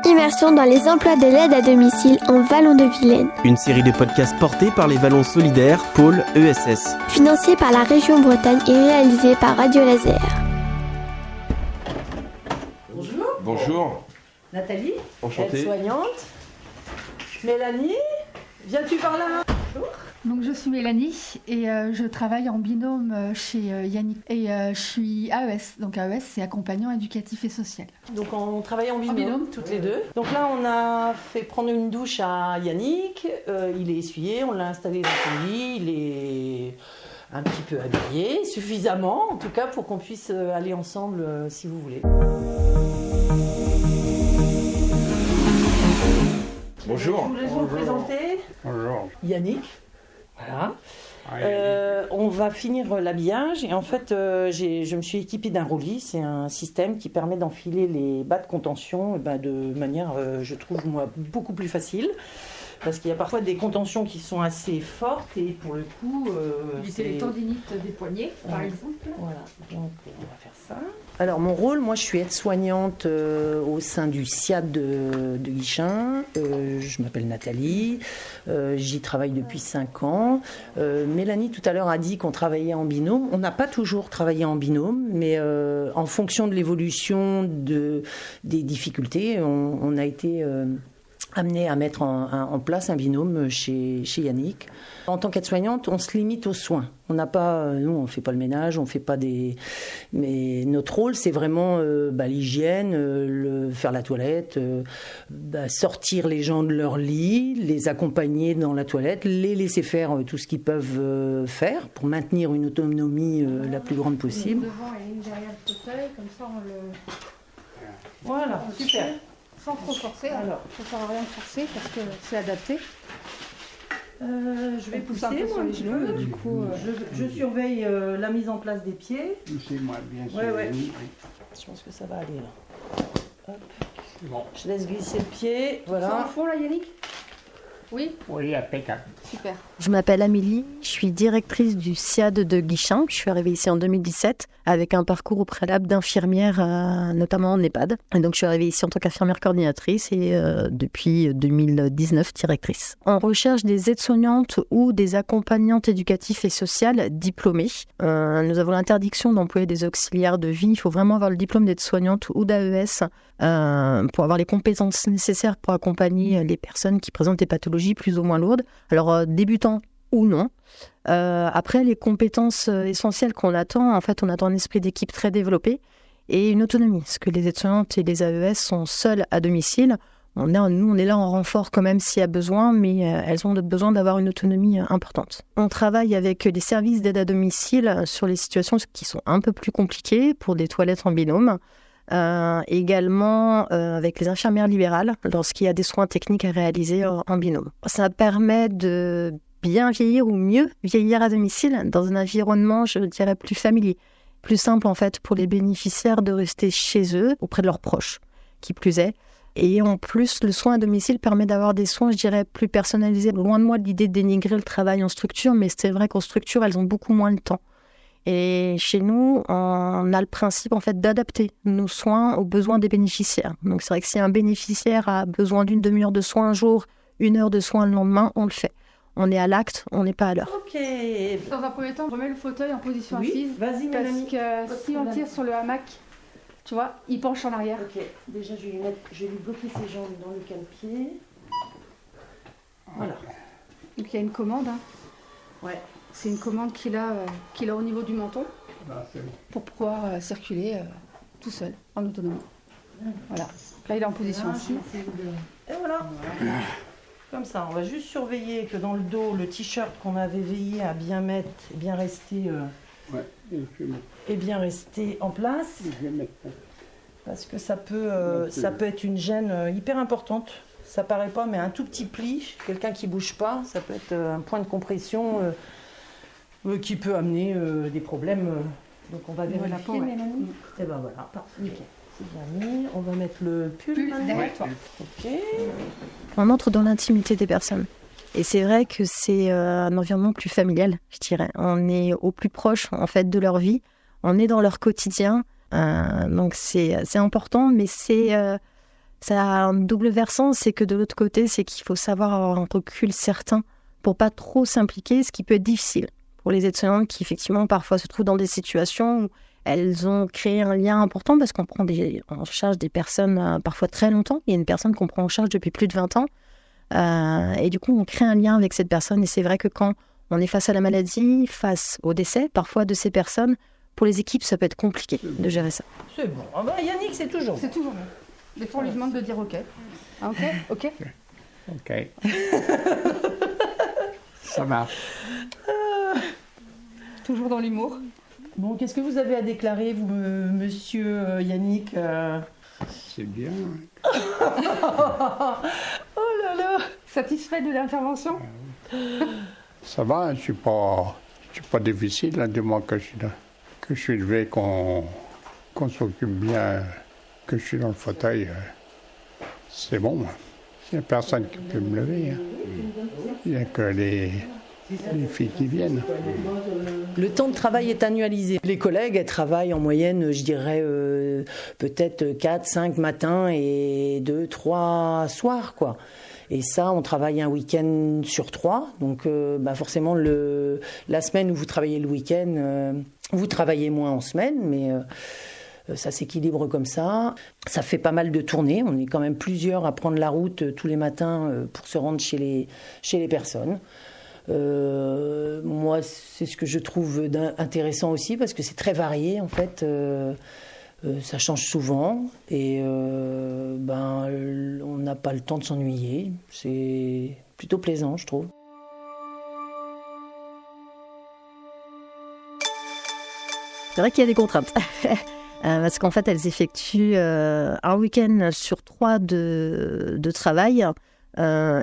Immersion dans les emplois de l'aide à domicile en Vallon-de-Vilaine. Une série de podcasts portés par les Vallons Solidaires, Pôle ESS. Financé par la région Bretagne et réalisé par Radio Laser. Bonjour. Bonjour. Nathalie, Enchanté. aide-soignante. Mélanie, viens-tu par là? Bonjour. Donc je suis Mélanie et je travaille en binôme chez Yannick et je suis AES. Donc AES, c'est accompagnant éducatif et social. Donc on travaille en binôme, toutes les deux. Donc là on a fait prendre une douche à Yannick, il est essuyé, on l'a installé dans son lit, il est un petit peu habillé, suffisamment en tout cas pour qu'on puisse aller ensemble si vous voulez. Bonjour. Je vous laisse vous présenter. Bonjour. Yannick. Voilà. On va finir l'habillage et en fait je me suis équipée d'un roulis, c'est un système qui permet d'enfiler les bas de contention de manière, je trouve moi, beaucoup plus facile. Parce qu'il y a parfois des contentions qui sont assez fortes et pour le coup... Éviter les tendinites des poignets, par exemple. Voilà, donc on va faire ça. Alors mon rôle, moi je suis aide-soignante au sein du SIAD de Guichen. Je m'appelle Nathalie, j'y travaille depuis 5 ans. Mélanie tout à l'heure a dit qu'on travaillait en binôme. On n'a pas toujours travaillé en binôme, mais en fonction de l'évolution des difficultés, on a été... amené à mettre en place un binôme chez Yannick. En tant qu'aide-soignante, on se limite aux soins. On n'a pas, nous, on ne fait pas le ménage, on fait pas des. Mais notre rôle, c'est vraiment l'hygiène, faire la toilette, sortir les gens de leur lit, les accompagner dans la toilette, les laisser faire tout ce qu'ils peuvent faire pour maintenir une autonomie la plus grande possible. Devant et une derrière le fauteuil, comme ça on le. Voilà, super. Sans trop forcer, alors ça ne sert à rien de forcer parce que c'est adapté. Je vais pousser un peu moi, sur un les petit genoux, peu. du coup, je surveille la mise en place des pieds. Poussez-moi bien sûr. Ouais. Oui. Je pense que ça va aller là. Hop. Bon. Je laisse glisser le pied. Ça Voilà. en fond là, Yannick? Oui, Oui, impeccable. super. Je m'appelle Amélie, je suis directrice du SIAD de Guichen. Je suis arrivée ici en 2017 avec un parcours au préalable d'infirmière, notamment en EHPAD. Et donc je suis arrivée ici en tant qu'infirmière coordinatrice et depuis 2019 directrice. On recherche des aides-soignantes ou des accompagnantes éducatives et sociales diplômées. Nous avons l'interdiction d'employer des auxiliaires de vie. Il faut vraiment avoir le diplôme d'aide-soignante ou d'AES pour avoir les compétences nécessaires pour accompagner les personnes qui présentent des pathologies plus ou moins lourdes. Alors, débutants ou non. Après, les compétences essentielles qu'on attend, en fait, on attend un esprit d'équipe très développé et une autonomie. Parce que les aides-soignantes et les AES sont seules à domicile. On est là en renfort quand même s'il y a besoin, mais elles ont besoin d'avoir une autonomie importante. On travaille avec les services d'aide à domicile sur les situations qui sont un peu plus compliquées pour des toilettes en binôme. Également avec les infirmières libérales lorsqu'il y a des soins techniques à réaliser en binôme. Ça permet de bien vieillir ou mieux vieillir à domicile dans un environnement, je dirais, plus familier. Plus simple en fait pour les bénéficiaires de rester chez eux, auprès de leurs proches, qui plus est. Et en plus, le soin à domicile permet d'avoir des soins, je dirais, plus personnalisés. Loin de moi l'idée de dénigrer le travail en structure, mais c'est vrai qu'en structure, elles ont beaucoup moins le temps. Et chez nous, on a le principe en fait d'adapter nos soins aux besoins des bénéficiaires. Donc c'est vrai que si un bénéficiaire a besoin d'une demi-heure de soins un jour, 1 heure de soins le lendemain, on le fait. On est à l'acte, on n'est pas à l'heure. Ok. Dans un premier temps, on remet le fauteuil en position assise. Vas-y, Mélanie. Parce que si on tire sur le hamac, tu vois, il penche en arrière. Ok. Déjà, je vais lui bloquer ses jambes dans le cale-pied. Voilà. Donc il y a une commande. Ouais. C'est une commande qu'il a au niveau du menton Là, c'est bon. pour pouvoir circuler tout seul, en autonomie. Voilà. Là, il est en position assise. Et voilà. Comme ça, on va juste surveiller que dans le dos, le t-shirt qu'on avait veillé à bien mettre est bien resté, Ouais, et est bien resté en place. je vais mettre ça. Parce que ça peut être une gêne hyper importante. Ça paraît pas, mais un tout petit pli, quelqu'un qui bouge pas, ça peut être un point de compression qui peut amener des problèmes. Donc on va vérifier, la peau, ouais. Mélanie. Et ben voilà, parfait. Nickel. C'est bien mis. On va mettre le pull maintenant. derrière toi. Ok. On entre dans l'intimité des personnes. Et c'est vrai que c'est un environnement plus familial, je dirais. On est au plus proche, en fait, de leur vie. On est dans leur quotidien. Donc c'est important, mais Ça a un double versant, c'est que de l'autre côté, c'est qu'il faut savoir avoir un recul certain pour pas trop s'impliquer, ce qui peut être difficile pour les aides-soignantes qui, effectivement, parfois se trouvent dans des situations où elles ont créé un lien important parce qu'on prend en charge des personnes parfois très longtemps. Il y a une personne qu'on prend en charge depuis plus de 20 ans. Et du coup, on crée un lien avec cette personne. Et c'est vrai que quand on est face à la maladie, face au décès, parfois de ces personnes, pour les équipes, ça peut être compliqué de gérer ça. C'est bon. Ah bah, Yannick, c'est toujours bon. C'est toujours bon. Des fois, on lui demande de dire OK. Ah, OK. OK. Ok. Ça marche. Toujours dans l'humour. Bon, qu'est-ce que vous avez à déclarer, vous, monsieur Yannick C'est bien. Oh là là. Satisfait de l'intervention? Ça va, je suis pas difficile, hein, du moins que je suis levé, qu'on s'occupe bien, que je suis dans le fauteuil. C'est bon, moi. Il n'y a personne qui peut me lever. Hein. Il n'y a que les filles qui viennent. Le temps de travail est annualisé. Les collègues, elles travaillent en moyenne, je dirais, peut-être 4, 5 matins et 2, 3 soirs, quoi. Et ça, on travaille un week-end sur 3. Donc, forcément, la semaine où vous travaillez le week-end, vous travaillez moins en semaine, mais ça s'équilibre comme ça. Ça fait pas mal de tournées. On est quand même plusieurs à prendre la route tous les matins pour se rendre chez les personnes. Moi, c'est ce que je trouve intéressant aussi parce que c'est très varié en fait. Ça change souvent et on n'a pas le temps de s'ennuyer. C'est plutôt plaisant, je trouve. C'est vrai qu'il y a des contraintes. Parce qu'en fait, elles effectuent un week-end sur 3 de travail,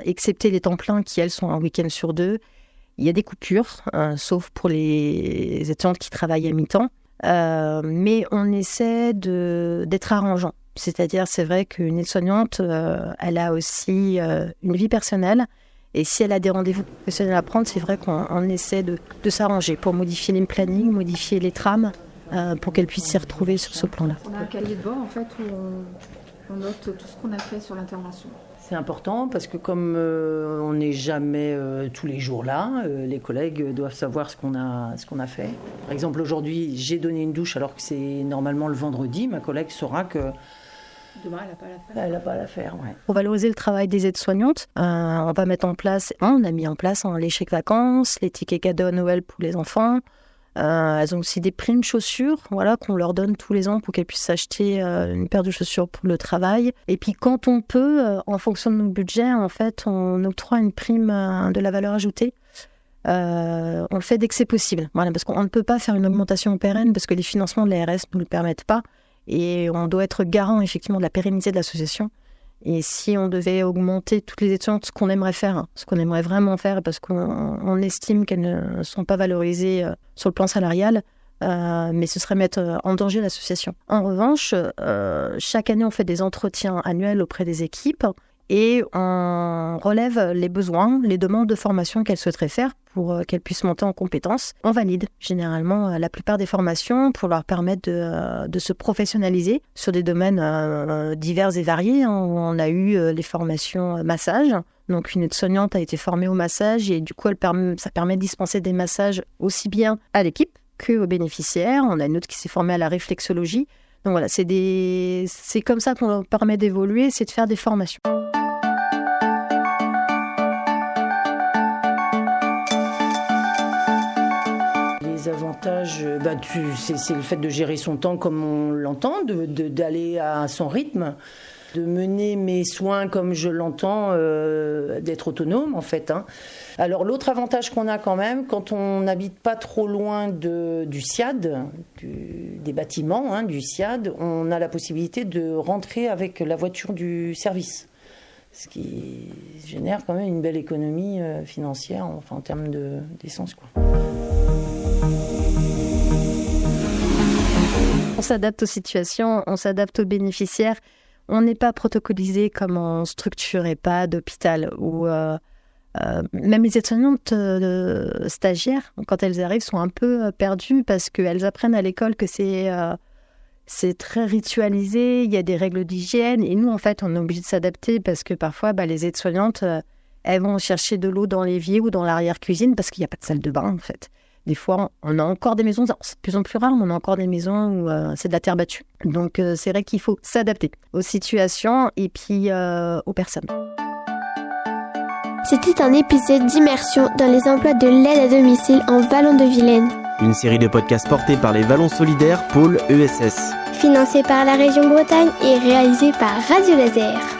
excepté les temps pleins qui, elles, sont un week-end sur 2. Il y a des coupures, sauf pour les étudiantes qui travaillent à mi-temps. Mais on essaie d'être arrangeant. C'est-à-dire, c'est vrai qu'une aide-soignante, elle a aussi une vie personnelle. Et si elle a des rendez-vous professionnels à prendre, c'est vrai qu'on essaie de s'arranger pour modifier les plannings, modifier les trames, pour qu'elle puisse s'y retrouver sur ce plan-là. On a un cahier de bord en fait où on note tout ce qu'on a fait sur l'intervention. C'est important parce que comme on n'est jamais tous les jours là, les collègues doivent savoir ce qu'on a fait. Par exemple, aujourd'hui, j'ai donné une douche alors que c'est normalement le vendredi. Ma collègue saura que demain, elle n'a pas à la faire. Elle n'a pas à la faire, ouais. Pour valoriser le travail des aides-soignantes, on va mettre en place, on a mis en place les chèques vacances, les tickets cadeaux à Noël pour les enfants. Elles ont aussi des primes chaussures, qu'on leur donne tous les ans pour qu'elles puissent s'acheter une paire de chaussures pour le travail. Et puis quand on peut, en fonction de nos budgets, en fait, on octroie une prime de la valeur ajoutée. On le fait dès que c'est possible, parce qu'on ne peut pas faire une augmentation pérenne parce que les financements de l'ARS ne nous le permettent pas. Et on doit être garant effectivement de la pérennité de l'association. Et si on devait augmenter toutes les étudiantes, ce qu'on aimerait faire, ce qu'on aimerait vraiment faire, parce qu'on estime qu'elles ne sont pas valorisées sur le plan salarial, mais ce serait mettre en danger l'association. En revanche, chaque année, on fait des entretiens annuels auprès des équipes et on relève les besoins, les demandes de formation qu'elles souhaiteraient faire pour qu'elles puissent monter en compétences. On valide généralement la plupart des formations pour leur permettre de se professionnaliser sur des domaines divers et variés. On a eu les formations massage. Donc une aide-soignante a été formée au massage et du coup ça permet de dispenser des massages aussi bien à l'équipe qu'aux bénéficiaires. On a une autre qui s'est formée à la réflexologie. Donc voilà, c'est comme ça qu'on leur permet d'évoluer, c'est de faire des formations. Les avantages, c'est le fait de gérer son temps comme on l'entend, d'aller à son rythme, de mener mes soins comme je l'entends, d'être autonome en fait. Alors l'autre avantage qu'on a quand même, quand on n'habite pas trop loin du SIAD, des bâtiments du SIAD, on a la possibilité de rentrer avec la voiture du service. Ce qui génère quand même une belle économie financière en termes d'essence, quoi. On s'adapte aux situations, on s'adapte aux bénéficiaires. On n'est pas protocolisé comme en structure EHPAD, d'hôpital, où même les aides-soignantes stagiaires, quand elles arrivent, sont un peu perdues parce qu'elles apprennent à l'école que c'est c'est très ritualisé, il y a des règles d'hygiène. Et nous, en fait, on est obligé de s'adapter parce que parfois, les aides-soignantes, elles vont chercher de l'eau dans l'évier ou dans l'arrière-cuisine parce qu'il n'y a pas de salle de bain, en fait. Des fois, on a encore des maisons, c'est de plus en plus rare, mais on a encore des maisons où c'est de la terre battue. Donc, c'est vrai qu'il faut s'adapter aux situations et puis aux personnes. C'était un épisode d'immersion dans les emplois de l'aide à domicile en Vallon-de-Vilaine. Une série de podcasts portés par les Vallons Solidaires, pôle ESS. Financé par la région Bretagne et réalisé par Radio Laser.